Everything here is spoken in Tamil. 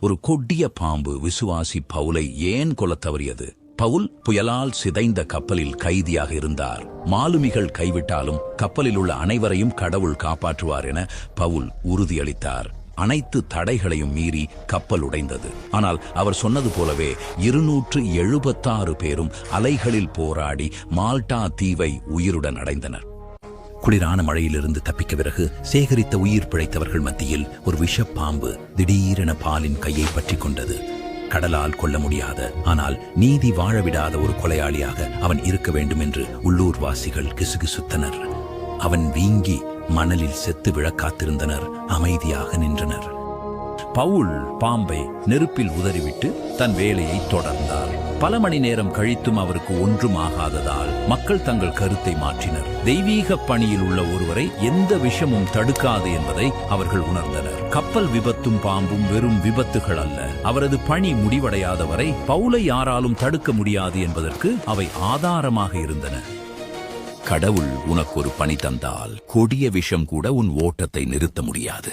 ஒரு கொடிய பாம்பு விசுவாசி பவுலை ஏன் கொல்லத் தவறியது? பவுல் புயலால் சிதைந்த கப்பலில் கைதியாக இருந்தார். மாலுமிகள் கைவிட்டாலும் கப்பலில் உள்ள அனைவரையும் கடவுள் காப்பாற்றுவார் என பவுல் உறுதியளித்தார். அனைத்து தடைகளையும் மீறி கப்பல் உடைந்தது. ஆனால் அவர் சொன்னது போலவே 276 பேரும் அலைகளில் போராடி மால்டா தீவை உயிருடன் அடைந்தனர். குளிரான மழையிலிருந்து தப்பிக்க பிறகு சேகரித்த உயிர் பிழைத்தவர்கள் மத்தியில் ஒரு விஷப்பாம்பு திடீரென பாலின் கையை பற்றி கொண்டது. கடலால் கொள்ள முடியாத, ஆனால் நீதி வாழவிடாத ஒரு கொலையாளியாக அவன் இருக்க வேண்டும் என்று உள்ளூர்வாசிகள் கிசுகிசுத்தனர். அவன் வீங்கி மணலில் செத்து விழ காத்திருந்தனர். அமைதியாக நின்றனர். பவுல் பாம்பை நெருப்பில் உதறிவிட்டு தன் வேலையை தொடர்ந்தார். பல மணி நேரம் கழித்தும் அவருக்கு ஒன்றும் ஆகாததால் மக்கள் தங்கள் கருத்தை மாற்றினர். தெய்வீக பணியில் உள்ள ஒருவரை எந்த விஷமும் தடுக்காது என்பதை அவர்கள் உணர்ந்தனர். கப்பல் விபத்தும் பாம்பும் வெறும் விபத்துகள் அல்ல. அவரது பணி முடிவடையாத வரை பவுலை யாராலும் தடுக்க முடியாது என்பதற்கு அவை ஆதாரமாக இருந்தன. கடவுள் உனக்கு ஒரு பணி தந்தால் கொடிய விஷம் கூட உன் ஓட்டத்தை நிறுத்த முடியாது.